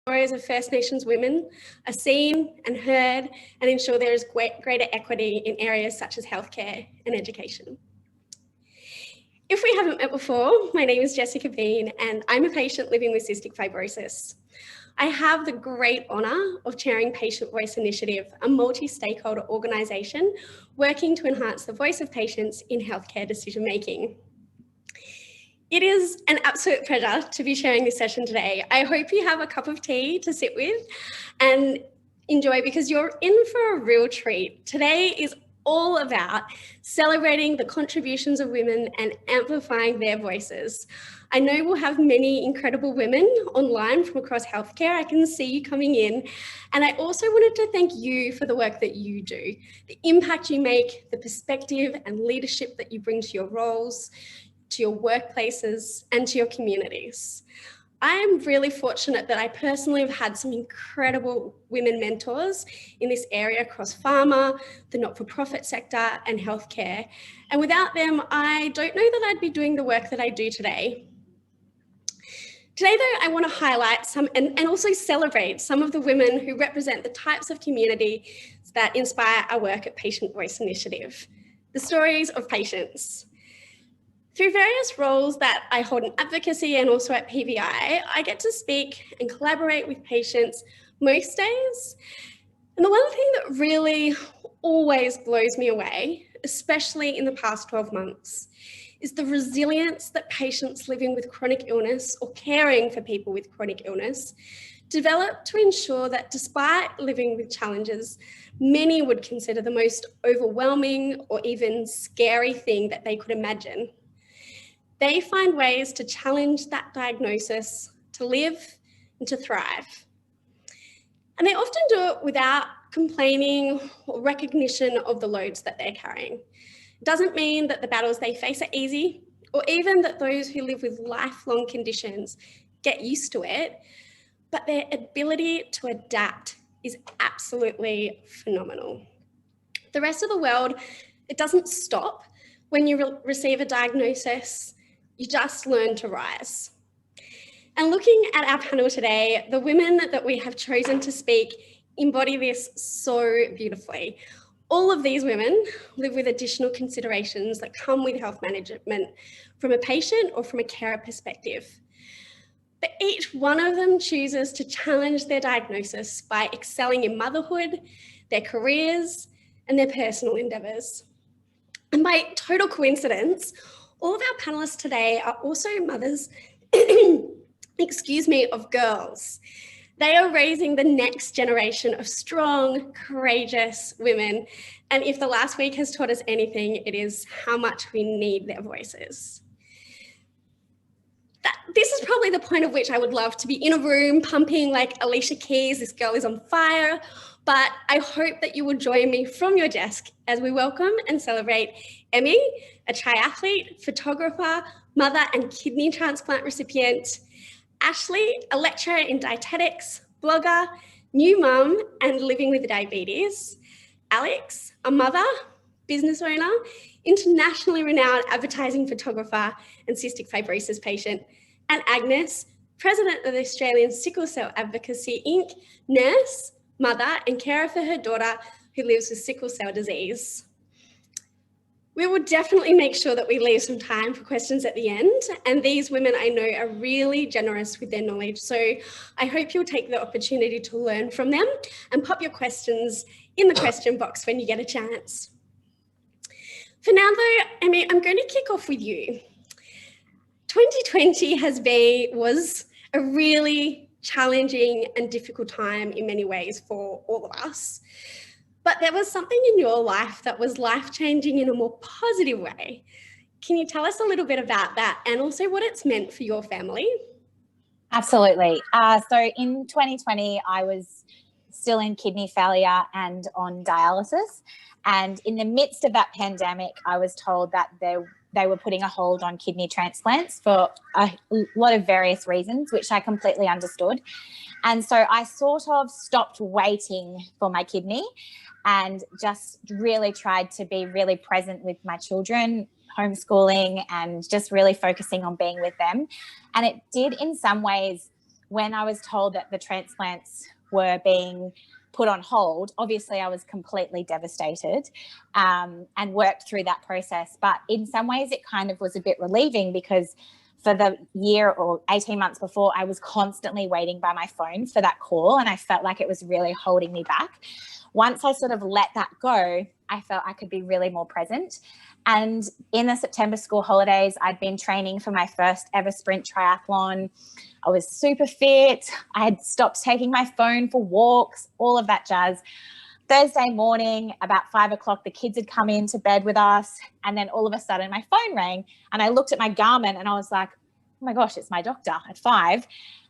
stories of First Nations women are seen and heard, and ensure there is greater equity in areas such as healthcare and education. If we haven't met before, my name is Jessica Bean and I'm a patient living with cystic fibrosis. I have the great honour of chairing Patient Voice Initiative, a multi-stakeholder organisation working to enhance the voice of patients in healthcare decision-making. It is an absolute pleasure to be sharing this session today. I hope you have a cup of tea to sit with and enjoy, because you're in for a real treat. Today is all about celebrating the contributions of women and amplifying their voices. I know we'll have many incredible women online from across healthcare. I can see you coming in. And I also wanted to thank you for the work that you do, the impact you make, the perspective and leadership that you bring to your roles, to your workplaces, and to your communities. I am really fortunate that I personally have had some incredible women mentors in this area across pharma, the not-for-profit sector, and healthcare. And without them, I don't know that I'd be doing the work that I do today. Today, though, I want to highlight some and also celebrate some of the women who represent the types of community that inspire our work at Patient Voice Initiative, the stories of patients. Through various roles that I hold in advocacy and also at PVI, I get to speak and collaborate with patients most days. And the one thing that really always blows me away, especially in the past 12 months, is the resilience that patients living with chronic illness or caring for people with chronic illness develop to ensure that despite living with challenges many would consider the most overwhelming or even scary thing that they could imagine, they find ways to challenge that diagnosis, to live and to thrive. And they often do it without complaining or recognition of the loads that they're carrying. It doesn't mean that the battles they face are easy, or even that those who live with lifelong conditions get used to it, but their ability to adapt is absolutely phenomenal. The rest of the world, it doesn't stop when you receive a diagnosis. You just learn to rise. And looking at our panel today, the women that we have chosen to speak embody this so beautifully. All of these women live with additional considerations that come with health management from a patient or from a carer perspective. But each one of them chooses to challenge their diagnosis by excelling in motherhood, their careers, and their personal endeavours. And by total coincidence, all of our panellists today are also mothers, of girls. They are raising the next generation of strong, courageous women. And if the last week has taught us anything, it is how much we need their voices. This is probably the point at which I would love to be in a room pumping like Alicia Keys, this girl is on fire. But I hope that you will join me from your desk as we welcome and celebrate Emmy, a triathlete, photographer, mother and kidney transplant recipient; Ashley, a lecturer in dietetics, blogger, new mum and living with diabetes; Alex, a mother, business owner, internationally renowned advertising photographer and cystic fibrosis patient; and Agnes, president of the Australian Sickle Cell Advocacy Inc., nurse, mother and carer for her daughter who lives with sickle cell disease. We will definitely make sure that we leave some time for questions at the end, and these women I know are really generous with their knowledge, so I hope you'll take the opportunity to learn from them and pop your questions in the question box when you get a chance. For now though, Emmy, I'm going to kick off with you. 2020 was a really challenging and difficult time in many ways for all of us. But there was something in your life that was life-changing in a more positive way. Can you tell us a little bit about that and also what it's meant for your family? Absolutely. So in 2020, I was still in kidney failure and on dialysis. And in the midst of that pandemic, I was told that they were putting a hold on kidney transplants for a lot of various reasons, which I completely understood. And so I sort of stopped waiting for my kidney and just really tried to be really present with my children, homeschooling and just really focusing on being with them. And it did in some ways when I was told that the transplants were being put on hold, obviously I was completely devastated, and worked through that process. But in some ways it kind of was a bit relieving, because for the year or 18 months before, I was constantly waiting by my phone for that call, and I felt like it was really holding me back. Once I sort of let that go, I felt I could be really more present. And in the September school holidays, I'd been training for my first ever sprint triathlon. I was super fit. I had stopped taking my phone for walks, all of that jazz. Thursday morning, about 5 o'clock, the kids had come into bed with us. And then all of a sudden my phone rang, and I looked at my Garmin and I was like, oh my gosh, it's my doctor at 5.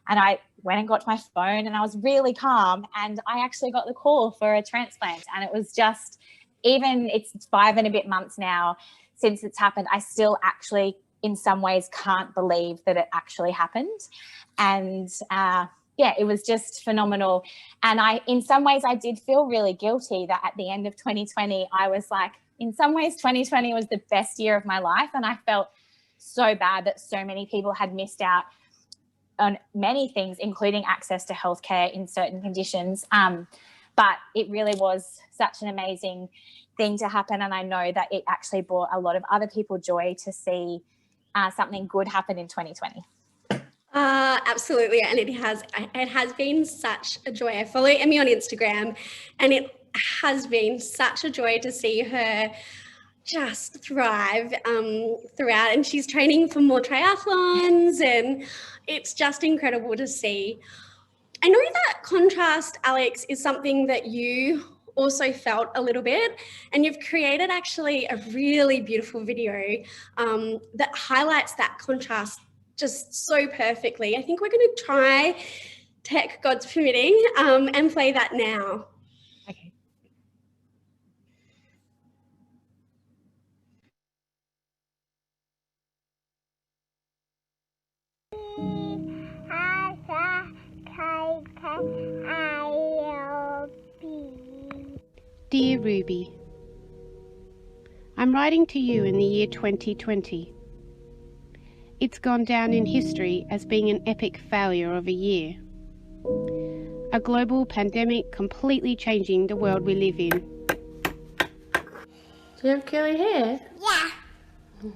And I went and got to my phone, and I was really calm. And I actually got the call for a transplant. And it was just, even it's 5 and a bit months now since it's happened, I still actually in some ways can't believe that it actually happened. And yeah, it was just phenomenal. And in some ways I did feel really guilty that at the end of 2020, I was like, in some ways 2020 was the best year of my life. And I felt so bad that so many people had missed out on many things, including access to healthcare in certain conditions. But it really was such an amazing thing to happen. And I know that it actually brought a lot of other people joy to see something good happen in 2020. Absolutely, and it has been such a joy. I follow Emmy on Instagram, and it has been such a joy to see her just thrive throughout, and she's training for more triathlons, and it's just incredible to see. I know that contrast, Alex, is something that you also felt a little bit, and you've created actually a really beautiful video that highlights that contrast just so perfectly. I think we're going to try, tech gods permitting, and play that now. Okay. Dear Ruby, I'm writing to you in the year 2020. It's gone down in history as being an epic failure of a year. A global pandemic completely changing the world we live in. Do you have curly hair? Yeah.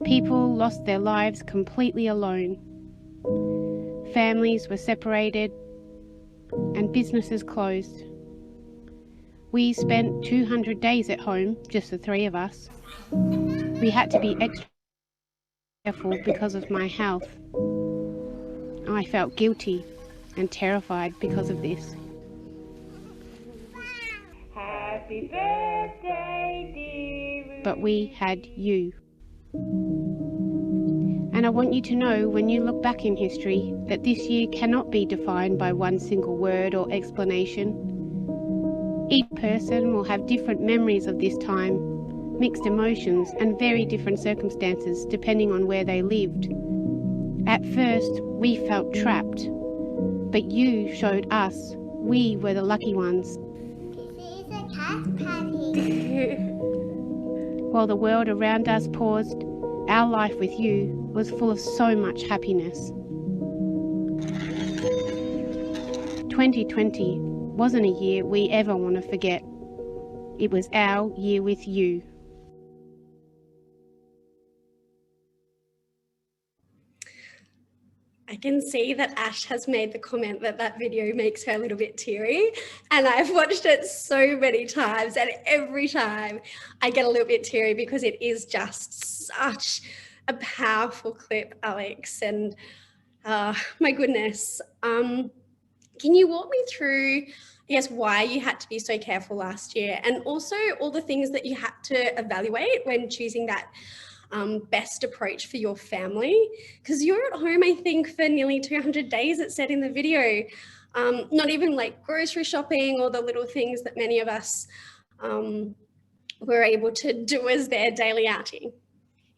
People lost their lives completely alone. Families were separated and businesses closed. We spent 200 days at home, just the 3 of us. We had to be extra careful because of my health. I felt guilty and terrified because of this. Happy birthday, dear. But we had you. And I want you to know, when you look back in history, that this year cannot be defined by one single word or explanation. Each person will have different memories of this time, mixed emotions and very different circumstances depending on where they lived. At first, we felt trapped, but you showed us we were the lucky ones. This is a cat party. While the world around us paused, our life with you was full of so much happiness. 2020 wasn't a year we ever want to forget. It was our year with you. I can see that Ash has made the comment that video makes her a little bit teary, and I've watched it so many times, and every time I get a little bit teary because it is just such a powerful clip, Alex, and my goodness. Can you walk me through, I guess, why you had to be so careful last year, and also all the things that you had to evaluate when choosing that best approach for your family? Because you're at home, I think, for nearly 200 days, it said in the video, not even like grocery shopping or the little things that many of us were able to do as their daily outing.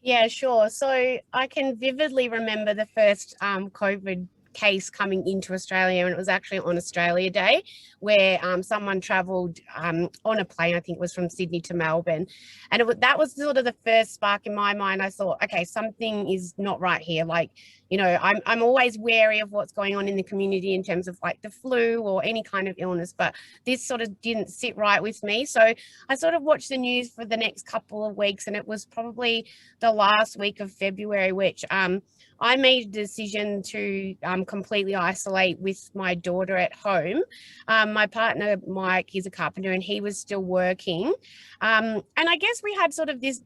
Yeah, sure. So I can vividly remember the first COVID case coming into Australia, and it was actually on Australia Day, where someone travelled on a plane, I think it was from Sydney to Melbourne. And that was sort of the first spark in my mind. I thought, okay, something is not right here. Like, you know, I'm always wary of what's going on in the community in terms of like the flu or any kind of illness, but this sort of didn't sit right with me. So I sort of watched the news for the next couple of weeks, and it was probably the last week of February, which I made a decision to completely isolate with my daughter at home. My partner, Mike, he's a carpenter, and he was still working. And I guess we had sort of this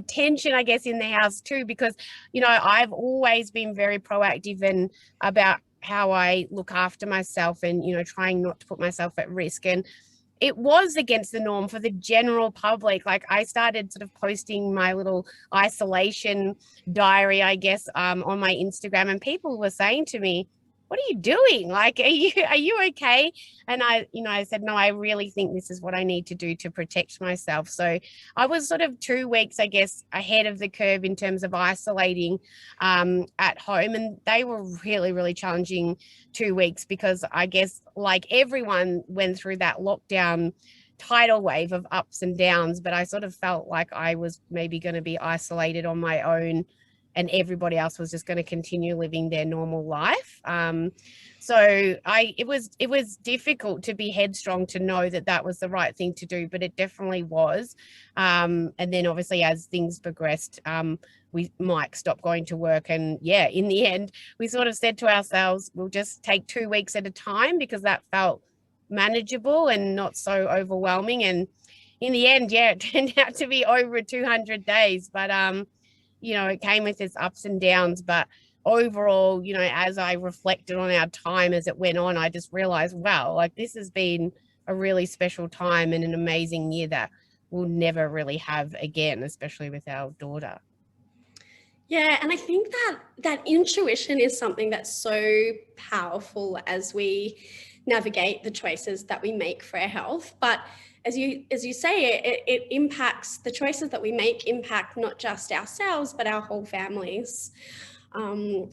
tension, I guess, in the house too, because, you know, I've always been very proactive and about how I look after myself and, you know, trying not to put myself at risk. And it was against the norm for the general public. Like, I started sort of posting my little isolation diary, I guess, on my Instagram, and people were saying to me, what are you doing? Like, are you okay? And I said, no, I really think this is what I need to do to protect myself. So I was sort of 2 weeks, I guess, ahead of the curve in terms of isolating at home. And they were really, really challenging 2 weeks, because I guess like everyone went through that lockdown tidal wave of ups and downs, but I sort of felt like I was maybe going to be isolated on my own, and everybody else was just going to continue living their normal life. So it was difficult to be headstrong to know that that was the right thing to do, but it definitely was. And then obviously as things progressed, Mike stopped going to work, and yeah, in the end, we sort of said to ourselves, we'll just take 2 weeks at a time, because that felt manageable and not so overwhelming. And in the end, yeah, it turned out to be over 200 days, but you know, it came with its ups and downs. But overall, you know, as I reflected on our time as it went on, I just realized, wow, like this has been a really special time and an amazing year that we'll never really have again, especially with our daughter. Yeah, and I think that intuition is something that's so powerful as we navigate the choices that we make for our health. But as you say, it impacts, the choices that we make impact not just ourselves, but our whole families,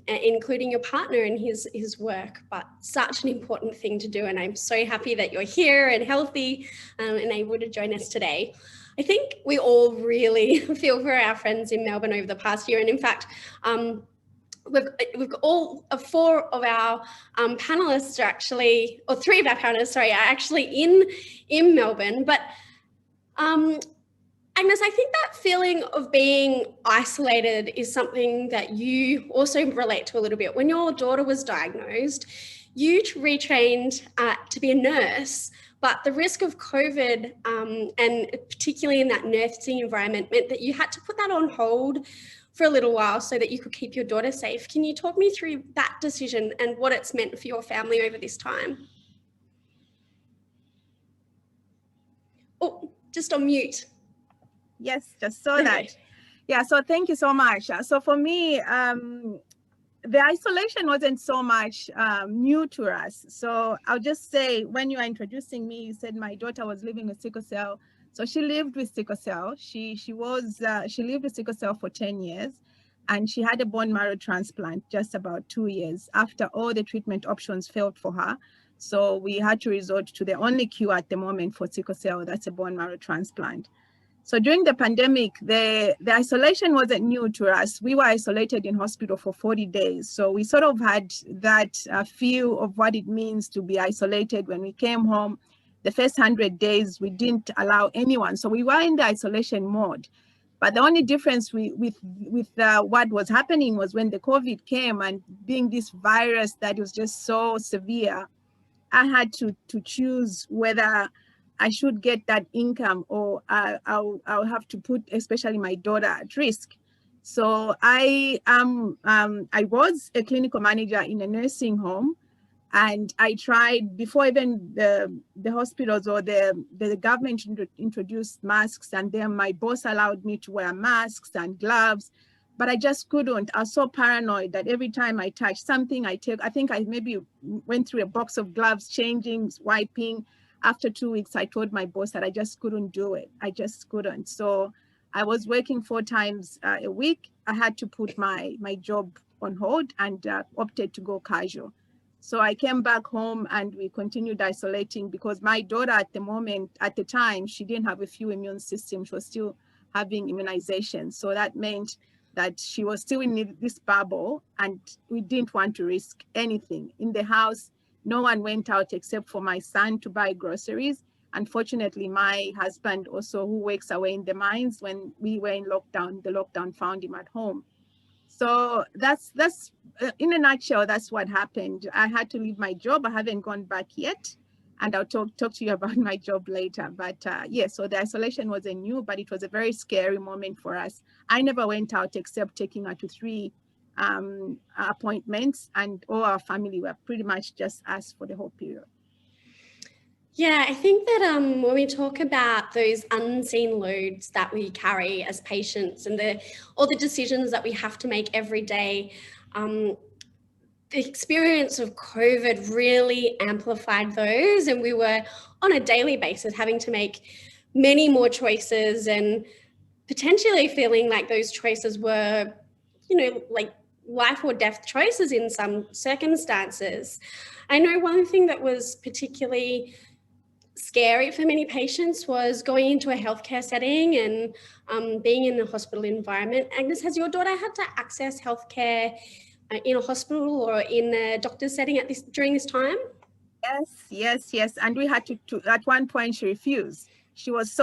including your partner and his work. But such an important thing to do. And I'm so happy that you're here and healthy and able to join us today. I think we all really feel for our friends in Melbourne over the past year. And in fact, we've got all four of our panelists are actually, or three of our panelists, sorry, are actually in Melbourne. But Agnes, I think that feeling of being isolated is something that you also relate to a little bit. When your daughter was diagnosed, you retrained to be a nurse, but the risk of COVID, and particularly in that nursing environment, meant that you had to put that on hold for a little while so that you could keep your daughter safe. Can you talk me through that decision and what it's meant for your family over this time? Oh, just on mute. Yes, just saw that. Yeah, so thank you so much. So for me, the isolation wasn't so much new to us. So I'll just say, when you are introducing me, you said my daughter was living with sickle cell. So she lived with sickle cell. She lived with sickle cell for 10 years, and she had a bone marrow transplant just about 2 years after all the treatment options failed for her. So we had to resort to the only cure at the moment for sickle cell, that's a bone marrow transplant. So during the pandemic, the isolation wasn't new to us. We were isolated in hospital for 40 days. So we sort of had that feel of what it means to be isolated. When we came home, the first 100 days, we didn't allow anyone. So we were in the isolation mode. But the only difference with what was happening was when the COVID came, and being this virus that was just so severe, I had to choose whether I should get that income or I'll have to put especially my daughter at risk. So I was a clinical manager in a nursing home, and I tried, before even the hospitals or the government introduced masks, and then my boss allowed me to wear masks and gloves, but I just couldn't. I was so paranoid that every time I touched something, I think I maybe went through a box of gloves, changing, wiping. After 2 weeks, I told my boss that I just couldn't do it. I just couldn't. So I was working 4 times a week. I had to put my job on hold and opted to go casual. So I came back home and we continued isolating because my daughter at the time, she didn't have a full immune system. She was still having immunization. So that meant that she was still in this bubble and we didn't want to risk anything. In the house, no one went out except for my son to buy groceries. Unfortunately, my husband also, who works away in the mines, when we were in lockdown, the lockdown found him at home. So that's in a nutshell, that's what happened. I had to leave my job. I haven't gone back yet. And I'll talk to you about my job later. But yeah, so the isolation wasn't new, but it was a very scary moment for us. I never went out except taking her to 3 appointments, and all our family were pretty much just us for the whole period. Yeah, I think that when we talk about those unseen loads that we carry as patients and all the decisions that we have to make every day, the experience of COVID really amplified those, and we were on a daily basis having to make many more choices and potentially feeling like those choices were, like life or death choices in some circumstances. I know one thing that was particularly scary for many patients was going into a healthcare setting and being in a hospital environment. Agnes, has your daughter had to access healthcare in a hospital or in a doctor's setting during this time? Yes. And we had to at one point she refused. She was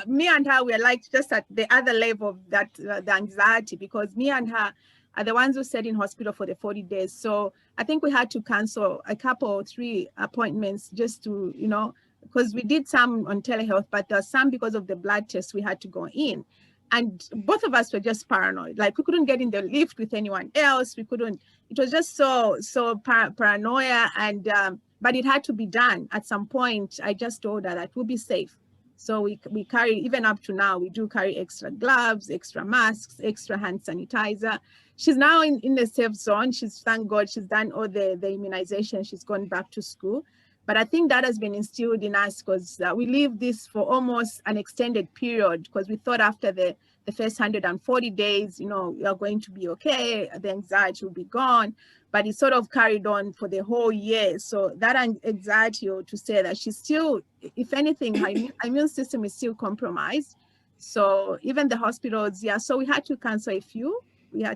me and her were like just at the other level of that, the anxiety, because me and her are the ones who stayed in hospital for the 40 days. So I think we had to cancel a couple or 3 appointments just to, because we did some on telehealth, but there are some because of the blood test we had to go in. And both of us were just paranoid. Like we couldn't get in the lift with anyone else. We couldn't, it was just so paranoia. And, but it had to be done. At some point, I just told her that we'll be safe. So we carry, even up to now, we do carry extra gloves, extra masks, extra hand sanitizer. She's now in the safe zone. Thank God, she's done all the immunization. She's gone back to school. But I think that has been instilled in us because we lived this for almost an extended period, because we thought after the first 140 days, we are going to be okay, the anxiety will be gone. But it sort of carried on for the whole year. So that anxiety, or to say that she's still, if anything, her immune system is still compromised. So even the hospitals, so we had to cancel a few. Yeah.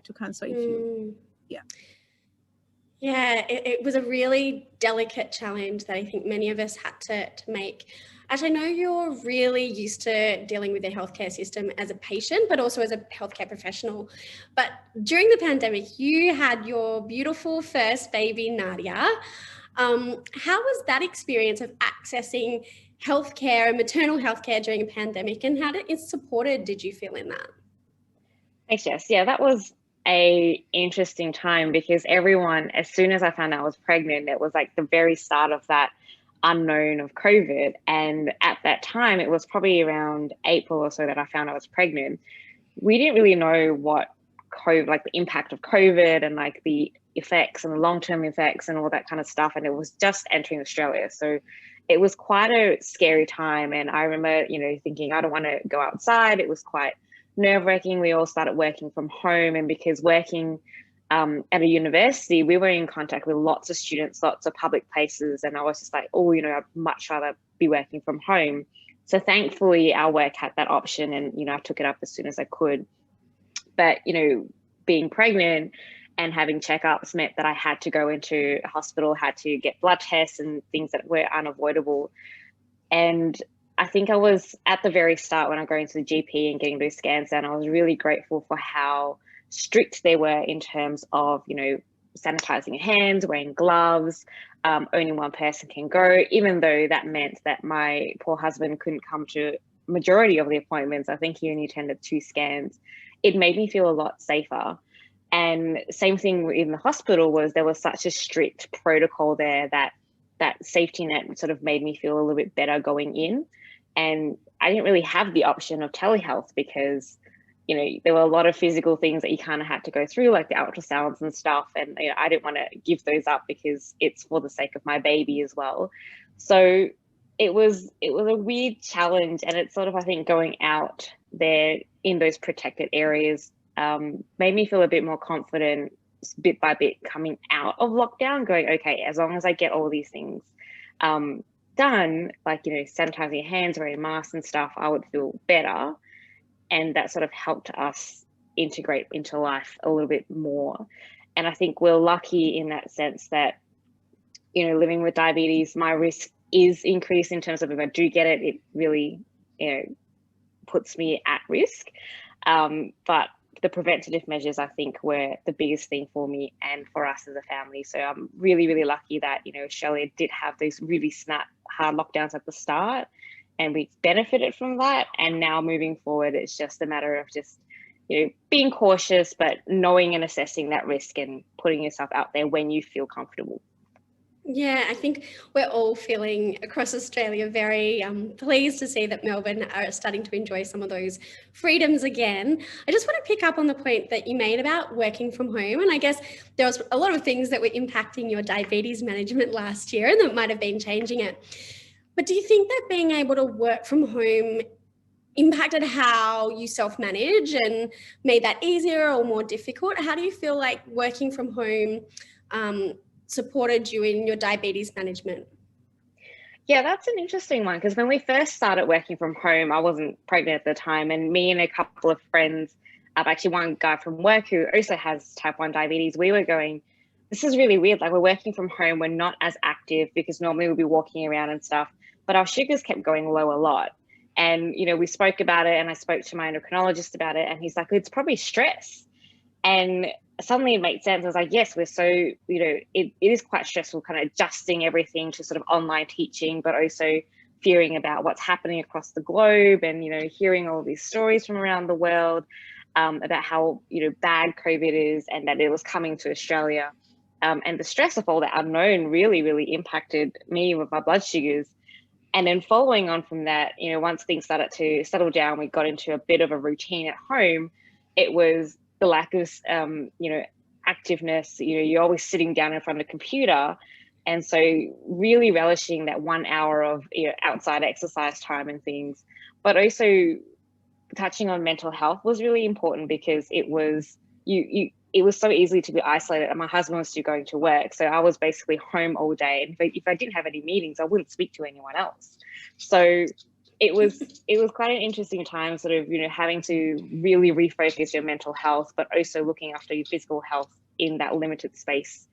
Yeah, it was a really delicate challenge that I think many of us had to make. As I know you're really used to dealing with the healthcare system as a patient, but also as a healthcare professional. But during the pandemic, you had your beautiful first baby, Nadia. How was that experience of accessing healthcare and maternal healthcare during a pandemic, and how supported did you feel in that? Thanks, Jess. Yeah, that was a interesting time because everyone, as soon as I found out I was pregnant, it was like the very start of that unknown of COVID. And at that time, it was probably around April or so that I found I was pregnant. We didn't really know what COVID, like the impact of COVID and like the effects and the long-term effects and all that kind of stuff. And it was just entering Australia. So it was quite a scary time. And I remember, thinking, I don't want to go outside. It was quite nerve-wracking. We all started working from home, and because working at a university, we were in contact with lots of students, lots of public places, and I was just like, I'd much rather be working from home. So thankfully our work had that option, and I took it up as soon as I could. But being pregnant and having checkups meant that I had to go into a hospital, had to get blood tests and things that were unavoidable. And I think I was at the very start when I go into the GP and getting those scans done, I was really grateful for how strict they were in terms of, sanitizing your hands, wearing gloves, only one person can go, even though that meant that my poor husband couldn't come to majority of the appointments. I think he only attended 2 scans. It made me feel a lot safer. And same thing in the hospital was there was such a strict protocol there that safety net sort of made me feel a little bit better going in. And I didn't really have the option of telehealth because, there were a lot of physical things that you kind of had to go through, like the ultrasounds and stuff. And I didn't want to give those up because it's for the sake of my baby as well. So it was a weird challenge. And it's sort of, I think, going out there in those protected areas made me feel a bit more confident bit by bit coming out of lockdown, going, okay, as long as I get all these things done, like, you know, sanitizing your hands, wearing masks and stuff, I would feel better. And that sort of helped us integrate into life a little bit more. And I think we're lucky in that sense that, you know, living with diabetes, my risk is increased in terms of if I do get it, it really, you know, puts me at risk. But the preventative measures, I think, were the biggest thing for me and for us as a family. So I'm really, really lucky that, you know, Australia did have those really snap hard lockdowns at the start, and we benefited from that. And now moving forward, it's just a matter of just, you know, being cautious, but knowing and assessing that risk and putting yourself out there when you feel comfortable. Yeah, I think we're all feeling across Australia very pleased to see that Melbourne are starting to enjoy some of those freedoms again. I just want to pick up on the point that you made about working from home. And I guess there was a lot of things that were impacting your diabetes management last year and that might have been changing it. But do you think that being able to work from home impacted how you self-manage and made that easier or more difficult? How do you feel like working from home supported you in your diabetes management? Yeah, that's an interesting one, because when we first started working from home, I wasn't pregnant at the time, and me and a couple of friends, actually one guy from work who also has type 1 diabetes, we were going, this is really weird. Like, we're working from home, we're not as active, because normally we'll be walking around and stuff, but our sugars kept going low a lot. And, you know, we spoke about it, and I spoke to my endocrinologist about it, and he's like, it's probably stress. And suddenly it made sense. I was like, yes, we're so, you know, it is quite stressful, kind of adjusting everything to sort of online teaching, but also fearing about what's happening across the globe, and, you know, hearing all these stories from around the world about how, you know, bad COVID is and that it was coming to Australia. And the stress of all that unknown really, really impacted me with my blood sugars. And then following on from that, you know, once things started to settle down, we got into a bit of a routine at home. It was the lack of, you know, activeness. You know, you're always sitting down in front of a computer. And so really relishing that 1 hour of, you know, outside exercise time and things, but also touching on mental health was really important, because it was, it was so easy to be isolated, and my husband was still going to work. So I was basically home all day. And if I didn't have any meetings, I wouldn't speak to anyone else. So it was quite an interesting time, sort of, you know, having to really refocus your mental health, but also looking after your physical health in that limited space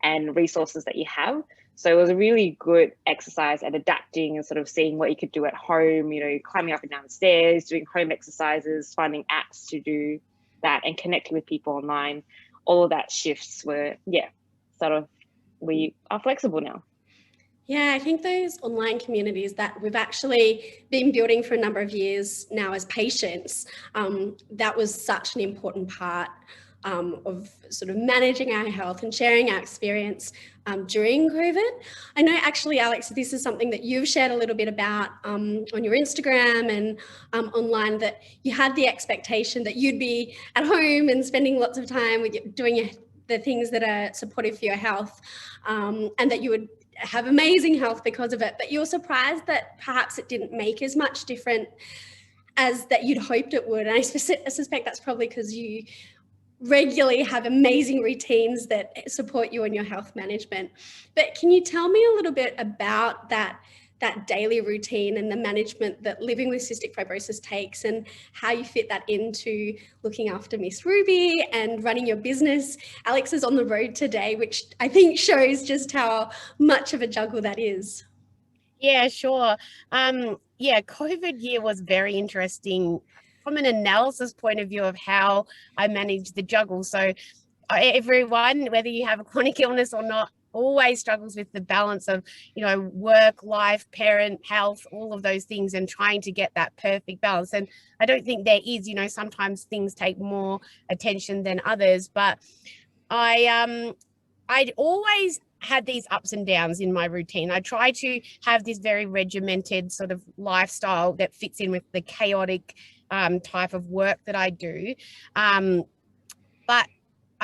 and resources that you have. So it was a really good exercise at adapting and sort of seeing what you could do at home, you know, climbing up and down the stairs, doing home exercises, finding apps to do that, and connecting with people online. All of that shifts were, yeah, sort of, we are flexible now. Yeah, I think those online communities that we've actually been building for a number of years now as patients, that was such an important part of sort of managing our health and sharing our experience during COVID. I know actually, Alex, this is something that you've shared a little bit about on your Instagram and online, that you had the expectation that you'd be at home and spending lots of time with doing the things that are supportive for your health, and that you would have amazing health because of it, but you're surprised that perhaps it didn't make as much difference as that you'd hoped it would. And I suspect that's probably because you regularly have amazing routines that support you in your health management. But can you tell me a little bit about that daily routine and the management that living with cystic fibrosis takes, and how you fit that into looking after Miss Ruby and running your business? Alex is on the road today, which I think shows just how much of a juggle that is. Yeah, sure. Yeah, COVID year was very interesting from an analysis point of view of how I managed the juggle. So everyone, whether you have a chronic illness or not, always struggles with the balance of, you know, work, life, parent, health, all of those things, and trying to get that perfect balance. And I don't think there is, you know, sometimes things take more attention than others, but I'd always had these ups and downs in my routine. I try to have this very regimented sort of lifestyle that fits in with the chaotic type of work that I do. But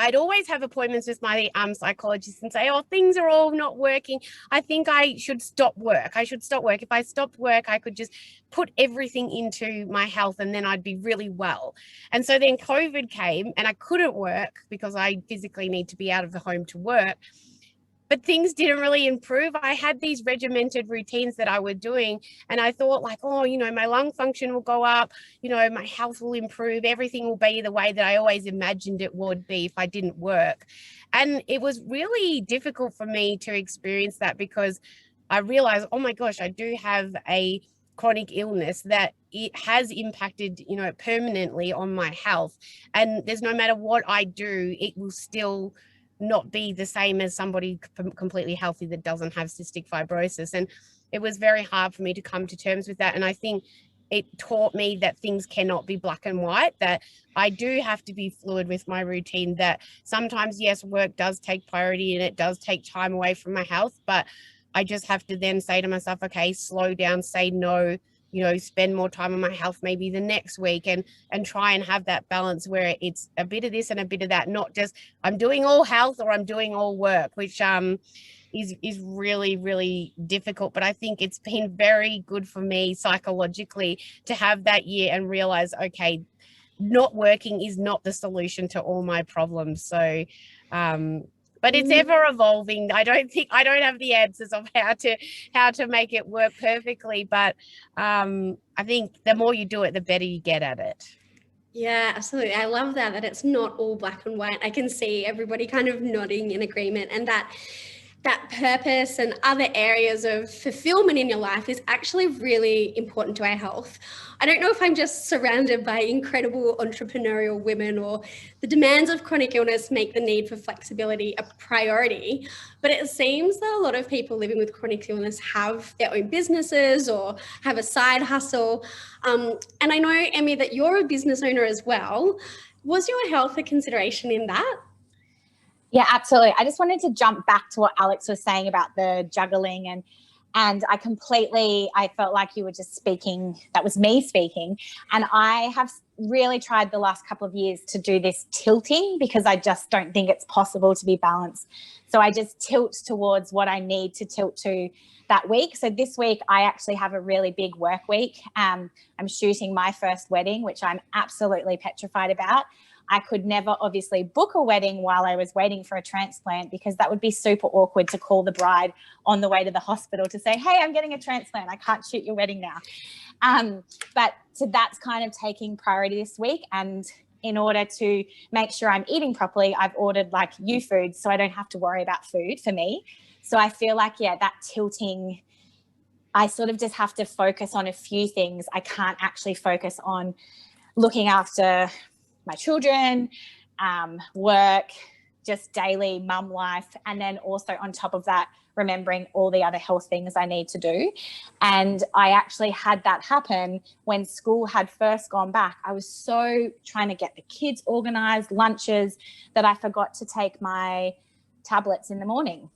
I'd always have appointments with my psychologist and say, oh, things are all not working. I think I should stop work. I should stop work. If I stopped work, I could just put everything into my health and then I'd be really well. And so then COVID came and I couldn't work because I physically need to be out of the home to work. But things didn't really improve. I had these regimented routines that I was doing, and I thought like, oh, you know, my lung function will go up, you know, my health will improve, everything will be the way that I always imagined it would be if I didn't work. And it was really difficult for me to experience that because I realized, oh my gosh, I do have a chronic illness that it has impacted, you know, permanently on my health. And there's no matter what I do, it will still not be the same as somebody completely healthy that doesn't have cystic fibrosis. And it was very hard for me to come to terms with that. And I think it taught me that things cannot be black and white, that I do have to be fluid with my routine, that sometimes, yes, work does take priority and it does take time away from my health, but I just have to then say to myself, okay, slow down, say no, you know, spend more time on my health maybe the next week, and try and have that balance where it's a bit of this and a bit of that, not just I'm doing all health or I'm doing all work, which is really, really difficult. But I think it's been very good for me psychologically to have that year and realize, okay, not working is not the solution to all my problems. So but it's ever evolving. I don't have the answers of how to make it work perfectly, but I think the more you do it, the better you get at it. Yeah, absolutely. I love that it's not all black and white. I can see everybody kind of nodding in agreement, and that purpose and other areas of fulfillment in your life is actually really important to our health. I don't know if I'm just surrounded by incredible entrepreneurial women, or the demands of chronic illness make the need for flexibility a priority, but it seems that a lot of people living with chronic illness have their own businesses or have a side hustle. And I know, Emmy, that you're a business owner as well. Was your health a consideration in that? Yeah, absolutely. I just wanted to jump back to what Alex was saying about the juggling, and I felt like you were just speaking, that was me speaking. And I have really tried the last couple of years to do this tilting, because I just don't think it's possible to be balanced. So I just tilt towards what I need to tilt to that week. So this week I actually have a really big work week. I'm shooting my first wedding, which I'm absolutely petrified about. I could never obviously book a wedding while I was waiting for a transplant, because that would be super awkward to call the bride on the way to the hospital to say, hey, I'm getting a transplant, I can't shoot your wedding now. But so that's kind of taking priority this week. And in order to make sure I'm eating properly, I've ordered like U-Food, so I don't have to worry about food for me. So I feel like, yeah, that tilting, I sort of just have to focus on a few things. I can't actually focus on looking after my children, work, just daily mum life, and then also on top of that, remembering all the other health things I need to do. And I actually had that happen when school had first gone back. I was so trying to get the kids organised, lunches, that I forgot to take my tablets in the morning.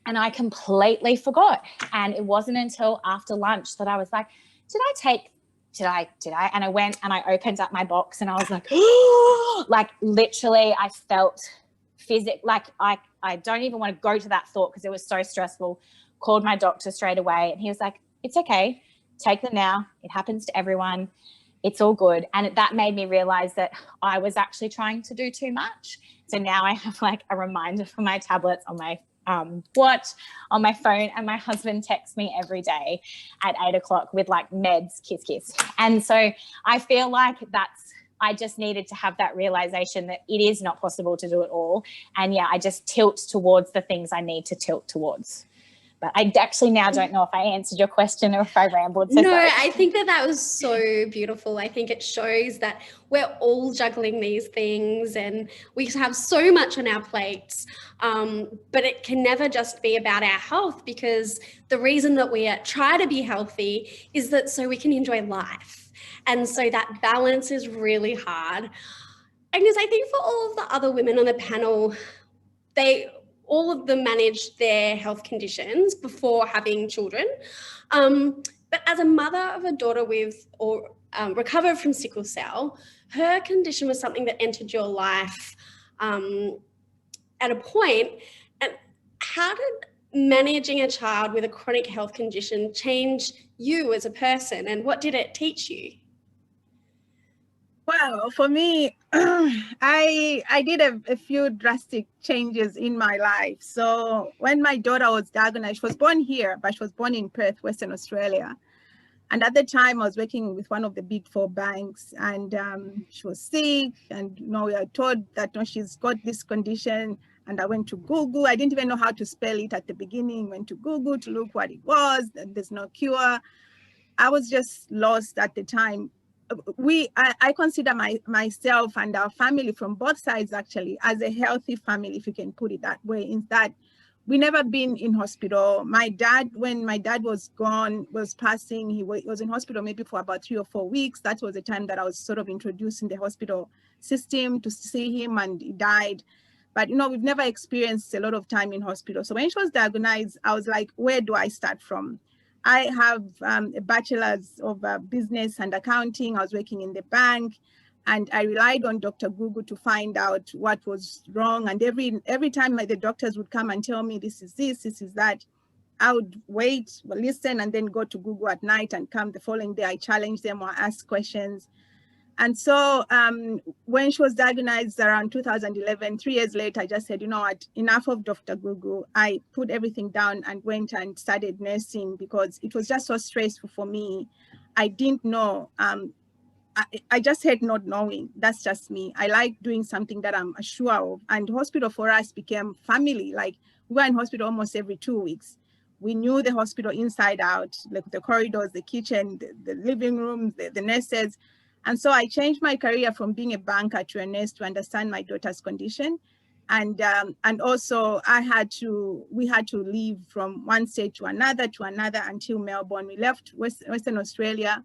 And I completely forgot. And it wasn't until after lunch that I was like, did I? And I went and I opened up my box and I was like, oh, like literally I felt like I don't even want to go to that thought because it was so stressful. Called my doctor straight away and he was like, it's okay, take them now. It happens to everyone. It's all good. And that made me realize that I was actually trying to do too much. So now I have like a reminder for my tablets on my watch, on my phone, and my husband texts me every day at 8 o'clock with like meds, kiss, kiss. And so I feel like I just needed to have that realization that it is not possible to do it all. And yeah, I just tilt towards the things I need to tilt towards. But I actually now don't know if I answered your question or if I rambled. So no, sorry. I think that was so beautiful. I think it shows that we're all juggling these things and we have so much on our plates, but it can never just be about our health, because the reason that we try to be healthy is that so we can enjoy life. And so that balance is really hard. Agnes, I think for all of the other women on the panel, all of them managed their health conditions before having children. But as a mother of a daughter with or recovered from sickle cell, her condition was something that entered your life at a point. And how did managing a child with a chronic health condition change you as a person, and what did it teach you? Well, for me, I did a few drastic changes in my life. So when my daughter was diagnosed, she was born here, but she was born in Perth, Western Australia. And at the time, I was working with one of the big 4 banks, and she was sick. And we were told that she's got this condition. And I went to Google. I didn't even know how to spell it at the beginning. Went to Google to look what it was. There's no cure. I was just lost at the time. I consider myself and our family from both sides actually as a healthy family, if you can put it that way, in that we never been in hospital. My dad, when my dad was passing, he was in hospital maybe for about 3 or 4 weeks. That was the time that I was sort of introduced in the hospital system to see him, and he died. But we've never experienced a lot of time in hospital. So when she was diagnosed, I was like, where do I start from? I have a bachelor's of business and accounting. I was working in the bank, and I relied on Dr. Google to find out what was wrong. And every time the doctors would come and tell me, this is that, I would wait, listen, and then go to Google at night, and come the following day, I challenge them or ask questions. And so when she was diagnosed around 2011, 3 years later, I just said, you know what, enough of Dr. Google. I put everything down and went and started nursing because it was just so stressful for me. I didn't know. I just had not knowing. That's just me. I like doing something that I'm sure of. And hospital for us became family. Like, we were in hospital almost every 2 weeks. We knew the hospital inside out, like the corridors, the kitchen, the living rooms, the nurses. And so I changed my career from being a banker to a nurse to understand my daughter's condition. And also we had to leave from one state to another until Melbourne. We left Western Australia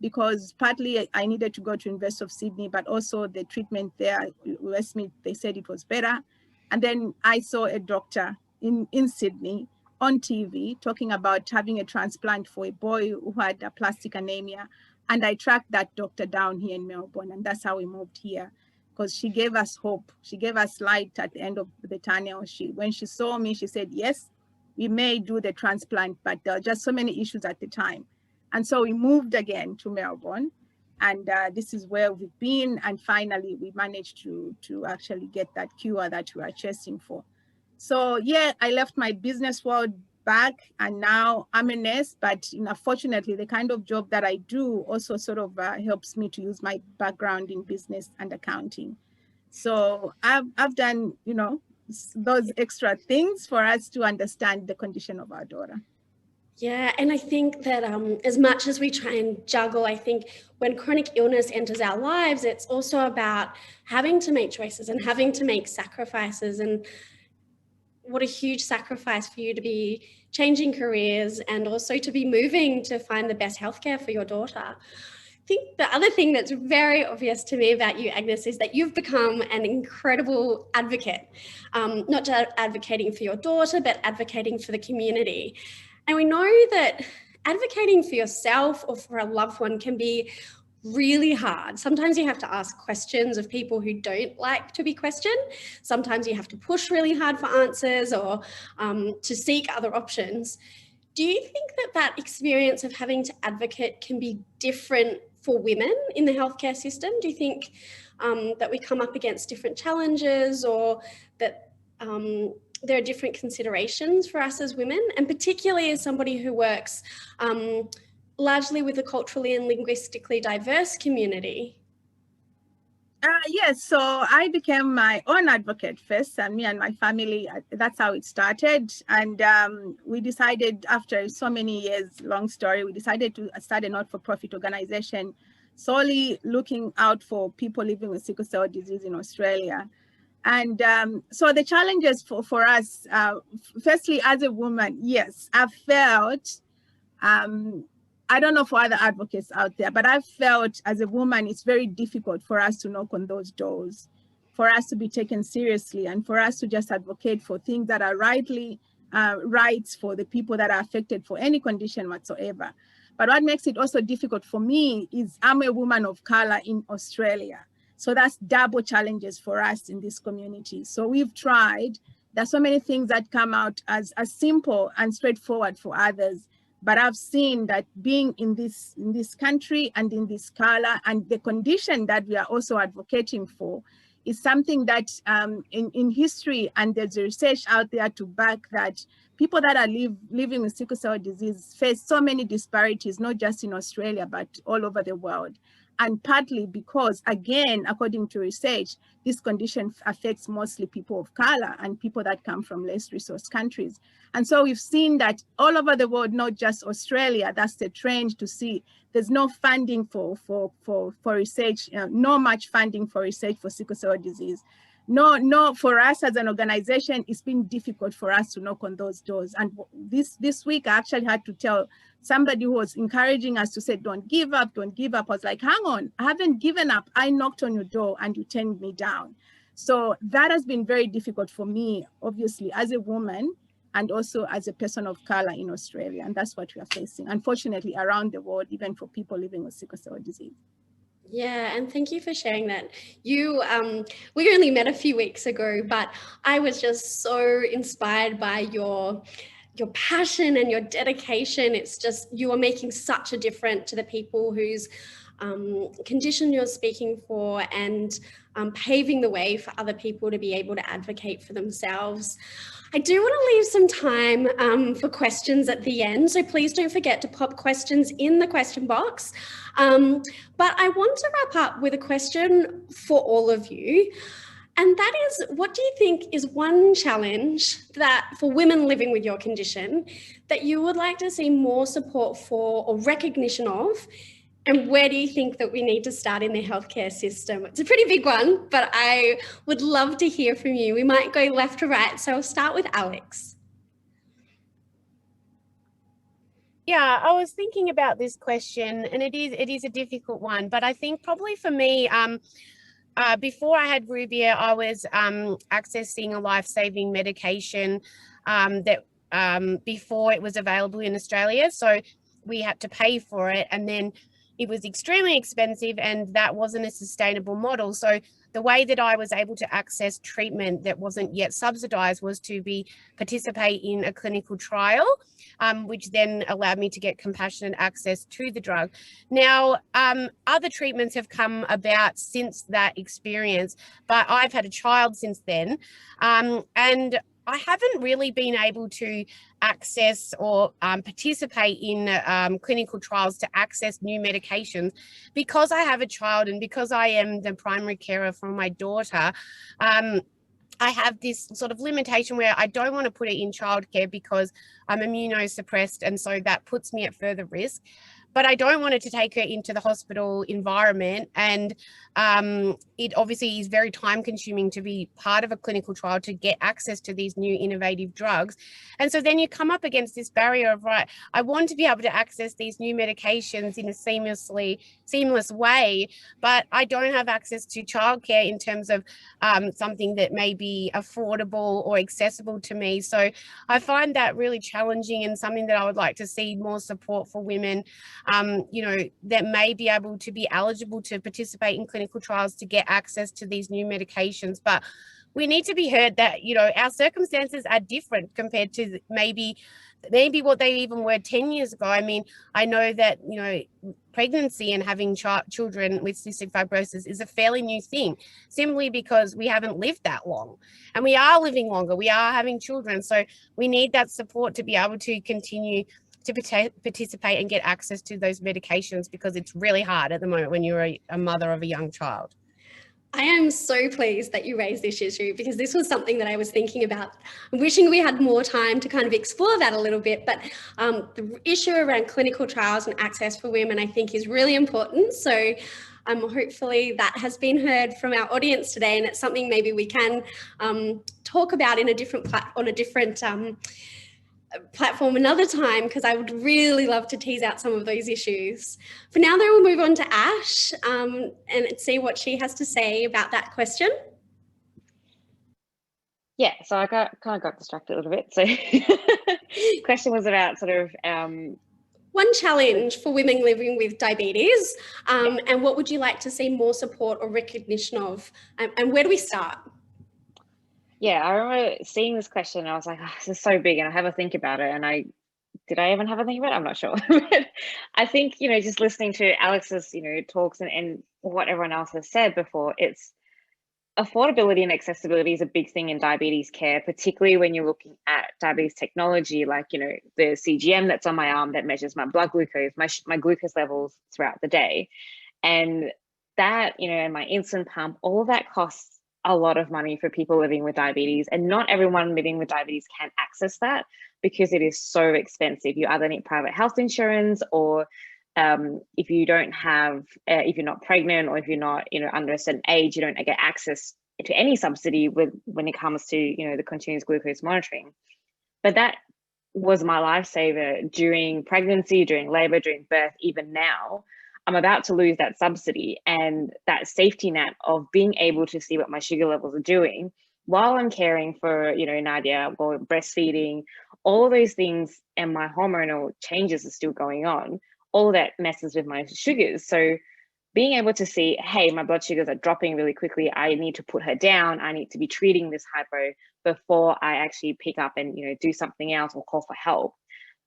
because partly I needed to go to University of Sydney, but also the treatment there, Westmead, they said it was better. And then I saw a doctor in Sydney on TV talking about having a transplant for a boy who had aplastic anemia. And I tracked that doctor down here in Melbourne, and that's how we moved here, because she gave us hope. She gave us light at the end of the tunnel. When she saw me, she said, yes, we may do the transplant, but there are just so many issues at the time. And so we moved again to Melbourne, and this is where we've been. And finally, we managed to actually get that cure that we are chasing for. So yeah, I left my business world back, and now I'm a nurse, but fortunately the kind of job that I do also sort of helps me to use my background in business and accounting. So I've done those extra things for us to understand the condition of our daughter. Yeah, and I think that as much as we try and juggle, I think when chronic illness enters our lives, it's also about having to make choices and having to make sacrifices. And what a huge sacrifice for you to be changing careers and also to be moving to find the best healthcare for your daughter. I think the other thing that's very obvious to me about you, Agnes, is that you've become an incredible advocate, not just advocating for your daughter, but advocating for the community. And we know that advocating for yourself or for a loved one can be really hard. Sometimes you have to ask questions of people who don't like to be questioned. Sometimes you have to push really hard for answers or to seek other options. Do you think that experience of having to advocate can be different for women in the healthcare system? Do you think that we come up against different challenges, or that there are different considerations for us as women, and particularly as somebody who works largely with a culturally and linguistically diverse community? Yes, so I became my own advocate first, and me and my family, that's how it started. And we decided, after so many years, long story, we decided to start a not-for-profit organization solely looking out for people living with sickle cell disease in Australia. And so the challenges for us, firstly, as a woman, yes, I felt, I don't know for other advocates out there, but I've felt as a woman, it's very difficult for us to knock on those doors, for us to be taken seriously, and for us to just advocate for things that are rightly rights for the people that are affected for any condition whatsoever. But what makes it also difficult for me is I'm a woman of color in Australia. So that's double challenges for us in this community. So we've tried. There's so many things that come out as simple and straightforward for others. But I've seen that being in this country and in this color and the condition that we are also advocating for is something that in history, and there's research out there to back that, people that are living with sickle cell disease face so many disparities, not just in Australia, but all over the world. And partly because, again, according to research, this condition affects mostly people of color and people that come from less resourced countries. And so we've seen that all over the world, not just Australia, that's the trend to see there's no funding for research, no much funding for research for sickle cell disease. No, for us as an organization, it's been difficult for us to knock on those doors. And this week, I actually had to tell somebody who was encouraging us to say, don't give up, don't give up. I was like, hang on, I haven't given up. I knocked on your door and you turned me down. So that has been very difficult for me, obviously, as a woman and also as a person of color in Australia. And that's what we are facing, unfortunately, around the world, even for people living with sickle cell disease. Yeah, and thank you for sharing that. You, we only met a few weeks ago, but I was just so inspired by your passion and your dedication. It's just, you are making such a difference to the people whose condition you're speaking for, and paving the way for other people to be able to advocate for themselves. I do want to leave some time for questions at the end, so please don't forget to pop questions in the question box. But I want to wrap up with a question for all of you, and that is, what do you think is one challenge that for women living with your condition that you would like to see more support for or recognition of? And where do you think that we need to start in the healthcare system? It's a pretty big one, but I would love to hear from you. We might go left to right. So I'll start with Alex. Yeah, I was thinking about this question, and it is a difficult one, but I think probably for me, before I had Rubia, I was accessing a life-saving medication that before it was available in Australia. So we had to pay for it, and then it was extremely expensive, and that wasn't a sustainable model. So the way that I was able to access treatment that wasn't yet subsidized was to participate in a clinical trial, which then allowed me to get compassionate access to the drug. Now, other treatments have come about since that experience, but I've had a child since then, and I haven't really been able to access or participate in clinical trials to access new medications because I have a child, and because I am the primary carer for my daughter. I have this sort of limitation where I don't want to put it in childcare because I'm immunosuppressed, and so that puts me at further risk. But I don't want to take her into the hospital environment, and it obviously is very time consuming to be part of a clinical trial to get access to these new innovative drugs. And so then you come up against this barrier of, right, I want to be able to access these new medications in a seamless way, but I don't have access to childcare in terms of something that may be affordable or accessible to me. So I find that really challenging, and something that I would like to see more support for women, that may be able to be eligible to participate in clinical trials to get access to these new medications. But we need to be heard that, our circumstances are different compared to maybe what they even were 10 years ago. I mean, I know that, pregnancy and having children with cystic fibrosis is a fairly new thing, simply because we haven't lived that long, and we are living longer. We are having children. So we need that support to be able to continue to participate and get access to those medications, because it's really hard at the moment when you're a mother of a young child. I am so pleased that you raised this issue, because this was something that I was thinking about. I'm wishing we had more time to kind of explore that a little bit, but the issue around clinical trials and access for women, I think, is really important. So hopefully that has been heard from our audience today, and it's something maybe we can talk about in a different platform another time, because I would really love to tease out some of those issues. For now, though, we'll move on to Ash and see what she has to say about that question. Yeah, so I kind of got distracted a little bit. So the question was about sort of one challenge for women living with diabetes, and what would you like to see more support or recognition of, and where do we start? Yeah, I remember seeing this question and I was like, oh, this is so big, and I have a think about it, and did I even have a think about it? I'm not sure. But I think, just listening to Alex's, talks and what everyone else has said before, it's affordability and accessibility is a big thing in diabetes care, particularly when you're looking at diabetes technology, like, the CGM that's on my arm that measures my blood glucose, my glucose levels throughout the day. And that, and my insulin pump, all of that costs a lot of money for people living with diabetes. And not everyone living with diabetes can access that because it is so expensive. You either need private health insurance, or if you don't have, if you're not pregnant, or if you're not, under a certain age, you don't get access to any subsidy when it comes to, the continuous glucose monitoring. But that was my lifesaver during pregnancy, during labor, during birth. Even now, I'm about to lose that subsidy and that safety net of being able to see what my sugar levels are doing while I'm caring for, Nadia, or breastfeeding, all those things, and my hormonal changes are still going on. All that messes with my sugars. So being able to see, hey, my blood sugars are dropping really quickly, I need to put her down, I need to be treating this hypo before I actually pick up and, do something else or call for help.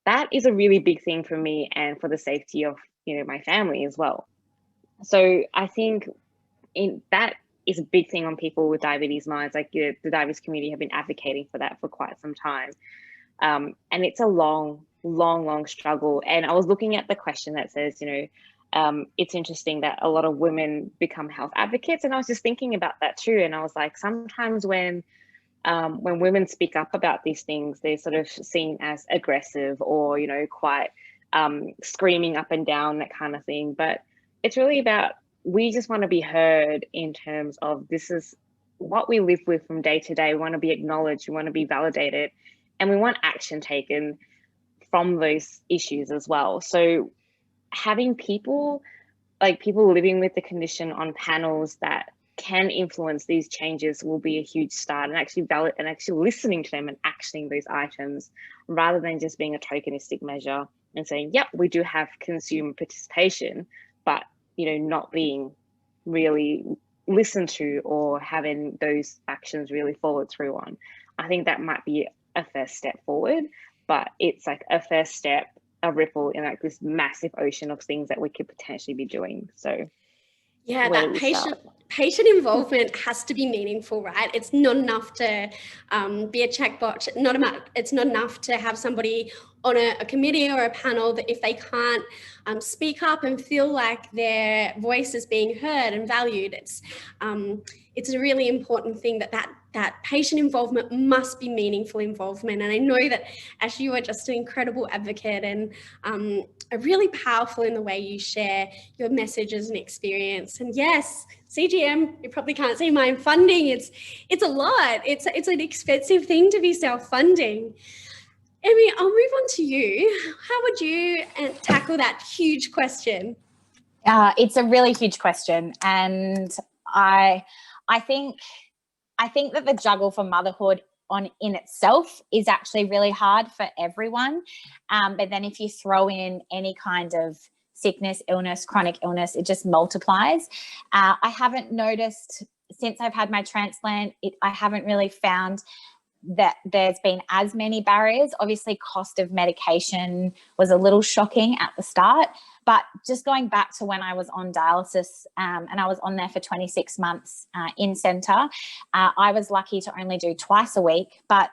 That is a really big thing for me and for the safety of, my family as well. So I think that is a big thing on people with diabetes minds. Like, the diabetes community have been advocating for that for quite some time. And it's a long struggle. And I was looking at the question that says, it's interesting that a lot of women become health advocates. And I was just thinking about that too. And I was like, sometimes when women speak up about these things, they're sort of seen as aggressive or, quite screaming up and down, that kind of thing. But it's really about, we just want to be heard in terms of, this is what we live with from day to day. We want to be acknowledged, we want to be validated, and we want action taken from those issues as well. So having people living with the condition on panels that can influence these changes will be a huge start, and actually listening to them and actioning those items, rather than just being a tokenistic measure and saying, yep, we do have consumer participation, but not being really listened to or having those actions really followed through on. I think that might be a first step forward, but it's like a first step, a ripple in like this massive ocean of things that we could potentially be doing. So yeah, that patient involvement has to be meaningful, right? It's not enough to be a checkbox. It's not enough to have somebody on a committee or a panel that if they can't speak up and feel like their voice is being heard and valued, it's a really important thing that patient involvement must be meaningful involvement. And I know that, Ash, you are just an incredible advocate and are really powerful in the way you share your messages and experience. And yes, CGM, you probably can't see mine, funding, it's a lot. It's an expensive thing to be self-funding. Emmy, I'll move on to you. How would you tackle that huge question? It's a really huge question. And I think that the juggle for motherhood in itself is actually really hard for everyone. But then if you throw in any kind of sickness, illness, chronic illness, it just multiplies. I haven't noticed since I've had my transplant, I haven't really found that there's been as many barriers. Obviously, cost of medication was a little shocking at the start, but just going back to when I was on dialysis and I was on there for 26 months in centre, I was lucky to only do twice a week, but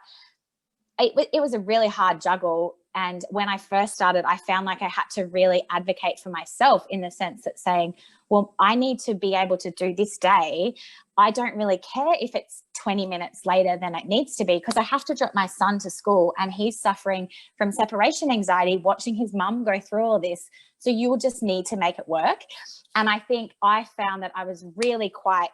it was a really hard juggle. And when I first started, I found like I had to really advocate for myself in the sense that saying, well, I need to be able to do this day. I don't really care if it's 20 minutes later than it needs to be, because I have to drop my son to school and he's suffering from separation anxiety, watching his mum go through all this. So you will just need to make it work. And I think I found that I was really quite,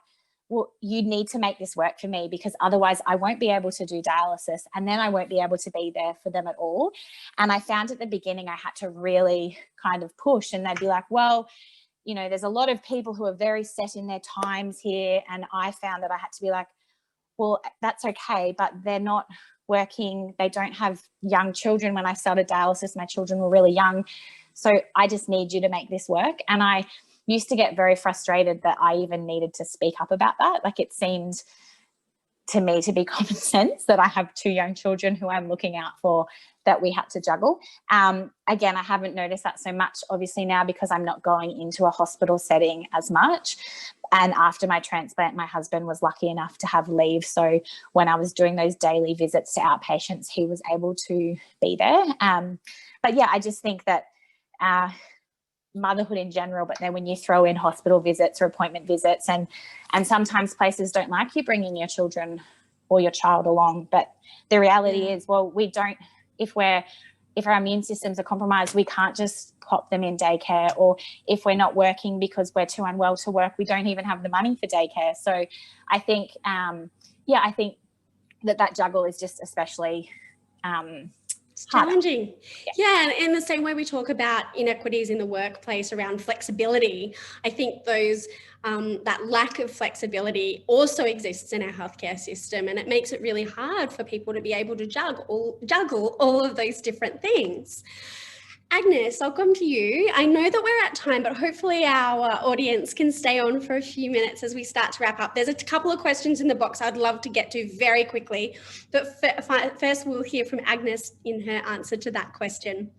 well, you need to make this work for me, because otherwise I won't be able to do dialysis and then I won't be able to be there for them at all. And I found at the beginning I had to really kind of push, and they'd be like, well, you know, there's a lot of people who are very set in their times here. And I found that I had to be like, well, that's okay, but they're not working. They don't have young children. When I started dialysis, my children were really young. So I just need you to make this work. And I used to get very frustrated that I even needed to speak up about that. Like, it seemed to me to be common sense that I have 2 young children who I'm looking out for that we had to juggle. Again, I haven't noticed that so much, obviously, now, because I'm not going into a hospital setting as much. And after my transplant, my husband was lucky enough to have leave. So when I was doing those daily visits to outpatients, he was able to be there. But yeah, I just think that motherhood in general, but then when you throw in hospital visits or appointment visits, and sometimes places don't like you bringing your children or your child along. But the reality is, well, we don't, if our immune systems are compromised, we can't just pop them in daycare, or if we're not working because we're too unwell to work, we don't even have the money for daycare. So I think, I think that juggle is just especially challenging. Yeah, and in the same way we talk about inequities in the workplace around flexibility, I think those that lack of flexibility also exists in our healthcare system, and it makes it really hard for people to be able to juggle all of those different things. Agnes, I'll come to you. I know that we're at time, but hopefully our audience can stay on for a few minutes as we start to wrap up. There's a couple of questions in the box I'd love to get to very quickly, but first we'll hear from Agnes in her answer to that question.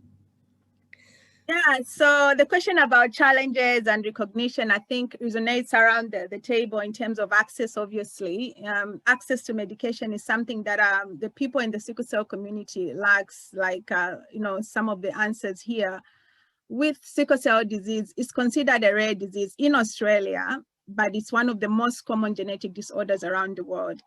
Yeah, so the question about challenges and recognition, I think, resonates around the table in terms of access, obviously. Access to medication is something that the people in the sickle cell community lacks, like, some of the answers here. With sickle cell disease, it's considered a rare disease in Australia, but it's one of the most common genetic disorders around the world.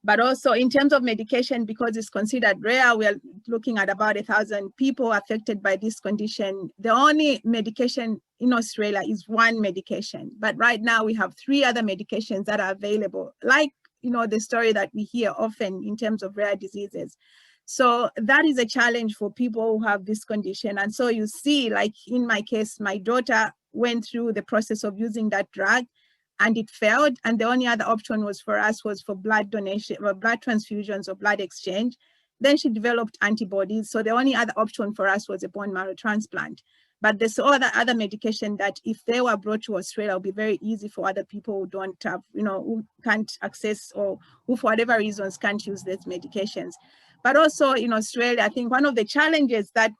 But also in terms of medication, because it's considered rare, we are looking at about 1,000 people affected by this condition. The only medication in Australia is one medication. But right now we have 3 other medications that are available, like, the story that we hear often in terms of rare diseases. So that is a challenge for people who have this condition. And so you see, like in my case, my daughter went through the process of using that drug, and it failed. And the only other option was for blood donation, or blood transfusions or blood exchange. Then she developed antibodies. So the only other option for us was a bone marrow transplant. But there's other medication that if they were brought to Australia, it would be very easy for other people who don't have, who can't access, or who for whatever reasons can't use these medications. But also in Australia, I think one of the challenges that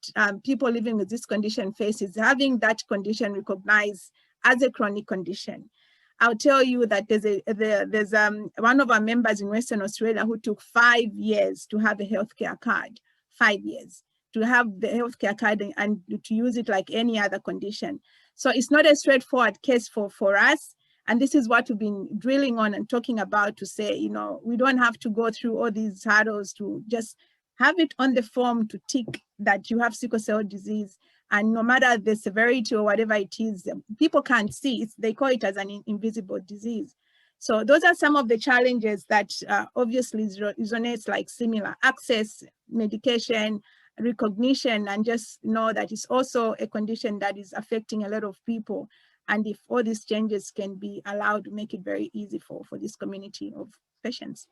people living with this condition face is having that condition recognized as a chronic condition. I'll tell you that there's one of our members in Western Australia who took 5 years to have a healthcare card, 5 years to have the healthcare card and to use it like any other condition. So it's not a straightforward case for us. And this is what we've been drilling on and talking about, to say, we don't have to go through all these hurdles to just have it on the form to tick that you have sickle cell disease. And no matter the severity or whatever it is, people can't see it. They call it as an invisible disease. So those are some of the challenges that obviously resonates, like similar access, medication, recognition, and just know that it's also a condition that is affecting a lot of people. And if all these changes can be allowed to make it very easy for this community of patients.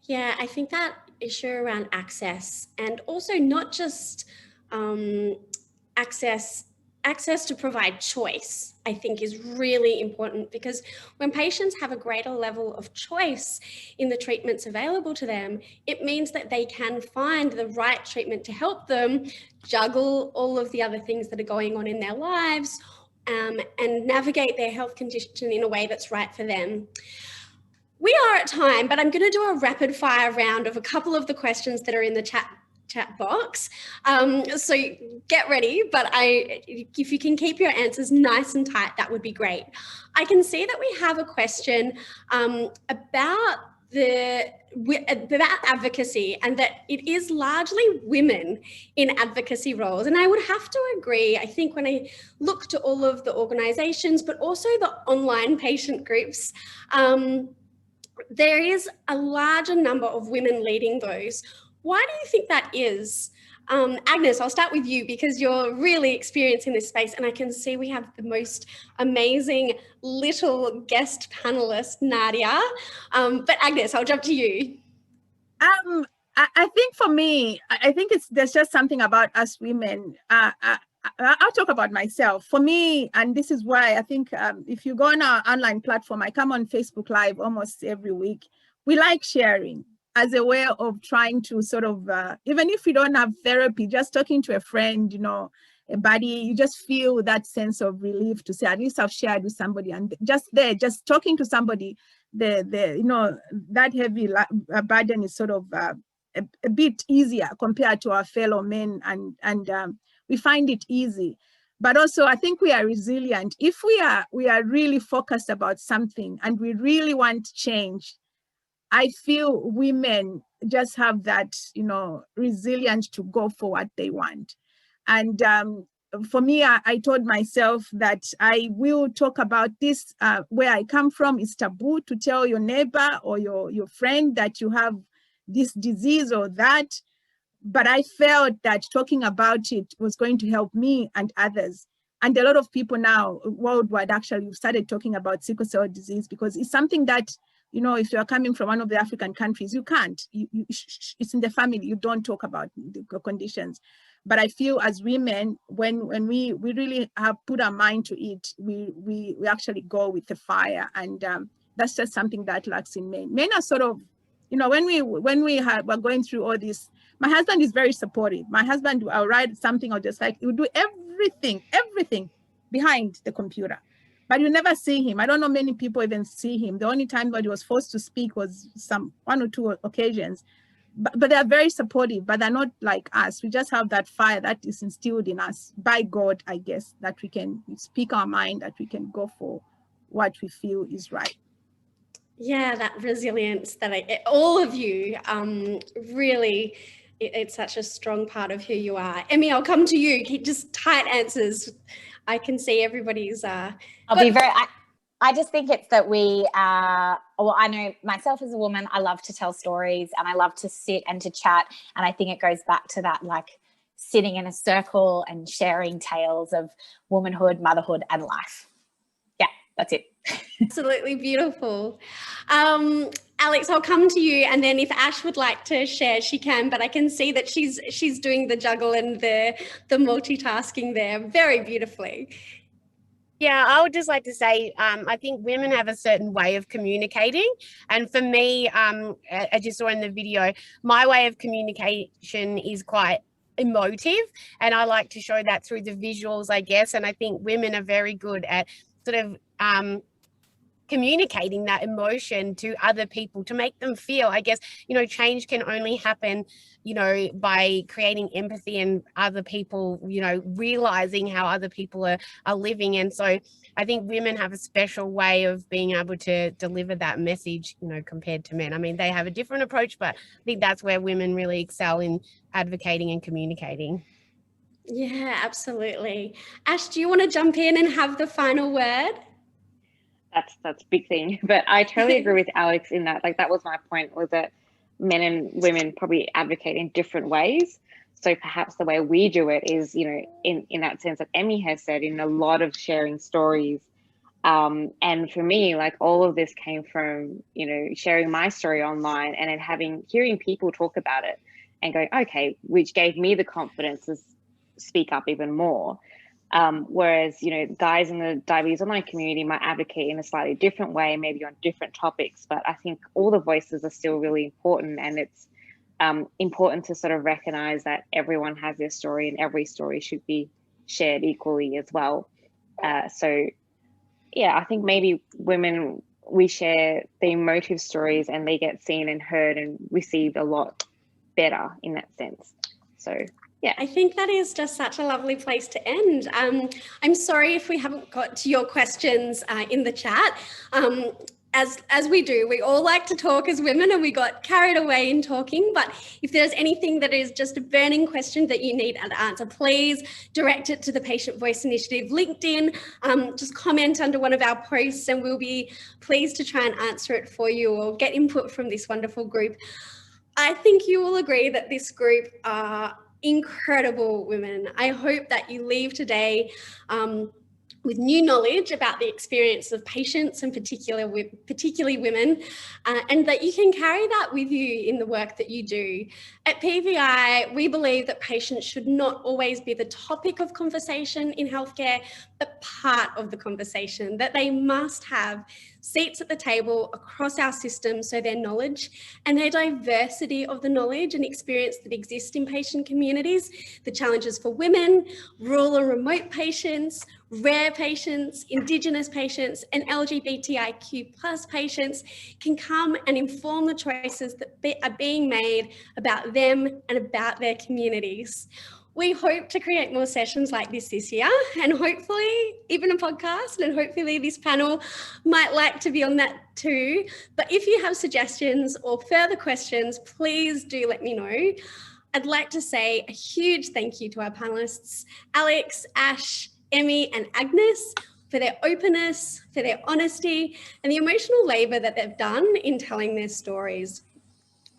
Yeah, I think that issue around access, and also not just access to provide choice, I think is really important, because when patients have a greater level of choice in the treatments available to them, it means that they can find the right treatment to help them juggle all of the other things that are going on in their lives, and navigate their health condition in a way that's right for them. We are at time, but I'm going to do a rapid fire round of a couple of the questions that are in the chat box. So get ready, but if you can keep your answers nice and tight, that would be great. I can see that we have a question about advocacy, and that it is largely women in advocacy roles. And I would have to agree. I think when I look to all of the organizations, but also the online patient groups, there is a larger number of women leading those. Why do you think that is? Agnes, I'll start with you, because you're really experienced in this space, and I can see we have the most amazing little guest panelist, Nadia. But Agnes, I'll jump to you. I think for me, I think there's just something about us women. I'll talk about myself. For me, and this is why I think if you go on our online platform, I come on Facebook Live almost every week. We like sharing as a way of trying to sort of, even if we don't have therapy, just talking to a friend, you know, a buddy, you just feel that sense of relief to say, at least I've shared with somebody. And just there, just talking to somebody, you know, that heavy burden is sort of a bit easier compared to our fellow men, and we find it easy. But also, I think we are resilient. If we are really focused about something and we really want change, I feel women just have that, you know, resilience to go for what they want. And for me, I told myself that I will talk about this. Where I come from is taboo to tell your neighbor or your friend that you have this disease or that. But I felt that talking about it was going to help me and others. And a lot of people now worldwide actually have started talking about sickle cell disease, because it's something that, you know, if you're coming from one of the African countries, you can't. It's in the family. You don't talk about the conditions. But I feel as women, when we really have put our mind to it, we actually go with the fire. And that's just something that lacks in men. Men are sort of, you know, when we're going through all this, my husband is very supportive. My husband, I'll write something or just like, he will do everything behind the computer. But you never see him. I don't know many people even see him. The only time that he was forced to speak was one or two occasions. But they're very supportive, but they're not like us. We just have that fire that is instilled in us by God, I guess, that we can speak our mind, that we can go for what we feel is right. Yeah, that resilience that all of you really, it's such a strong part of who you are. Emmy, I'll come to you. Just tight answers. I can see everybody's. I'll be very. I just think it's that we well, I know myself as a woman, I love to tell stories and I love to sit and to chat. And I think it goes back to that, like sitting in a circle and sharing tales of womanhood, motherhood, and life. Yeah, that's it. Absolutely beautiful. Alex, I'll come to you, and then if Ash would like to share, she can, but I can see that she's doing the juggle and the multitasking there very beautifully. Yeah, I would just like to say, I think women have a certain way of communicating. And for me, as you saw in the video, my way of communication is quite emotive. And I like to show that through the visuals, I guess. And I think women are very good at sort of communicating that emotion to other people to make them feel, I guess, you know, change can only happen, you know, by creating empathy and other people, you know, realizing how other people are living. And so I think women have a special way of being able to deliver that message, you know, compared to men. I mean, they have a different approach, but I think that's where women really excel in advocating and communicating. Yeah, absolutely. Ash, do you want to jump in and have the final word? That's a big thing, but I totally agree with Alex in that, like, that was my point, was that men and women probably advocate in different ways. So perhaps the way we do it is, you know, in that sense that Emmy has said, in a lot of sharing stories. And for me, like, all of this came from, you know, sharing my story online and then hearing people talk about it and going, okay, which gave me the confidence to speak up even more. Whereas, you know, guys in the diabetes online community might advocate in a slightly different way, maybe on different topics, but I think all the voices are still really important, and it's important to sort of recognize that everyone has their story and every story should be shared equally as well. So yeah, I think maybe women, we share the emotive stories and they get seen and heard and received a lot better in that sense. So yeah, I think that is just such a lovely place to end. I'm sorry if we haven't got to your questions in the chat. As we do, we all like to talk as women and we got carried away in talking. But if there's anything that is just a burning question that you need an answer, please direct it to the Patient Voice Initiative LinkedIn. Just comment under one of our posts and we'll be pleased to try and answer it for you or get input from this wonderful group. I think you will agree that this group are incredible women. I hope that you leave today with new knowledge about the experience of patients and particularly women, and that you can carry that with you in the work that you do. At PVI, we believe that patients should not always be the topic of conversation in healthcare, but part of the conversation, that they must have seats at the table across our system, so their knowledge and their diversity of the knowledge and experience that exist in patient communities, the challenges for women, rural and remote patients, rare patients, Indigenous patients, and LGBTIQ+ patients can come and inform the choices that are being made about them and about their communities. We hope to create more sessions like this year, and hopefully even a podcast, and hopefully this panel might like to be on that too. But if you have suggestions or further questions, please do let me know. I'd like to say a huge thank you to our panelists, Alex, Ash, Emmy and Agnes, for their openness, for their honesty, and the emotional labour that they've done in telling their stories.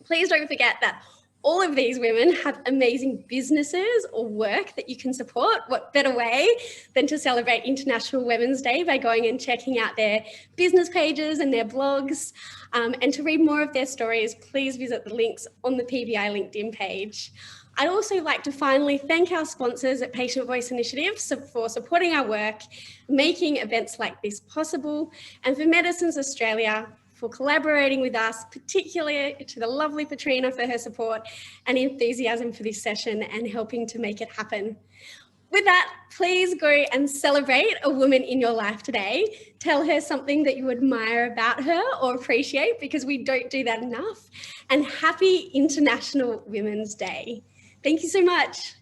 Please don't forget that all of these women have amazing businesses or work that you can support. What better way than to celebrate International Women's Day by going and checking out their business pages and their blogs. And to read more of their stories, please visit the links on the PVI LinkedIn page. I'd also like to finally thank our sponsors at Patient Voice Initiative for supporting our work, making events like this possible, and for Medicines Australia for collaborating with us, particularly to the lovely Katrina for her support and enthusiasm for this session and helping to make it happen. With that, please go and celebrate a woman in your life today. Tell her something that you admire about her or appreciate, because we don't do that enough. And happy International Women's Day. Thank you so much.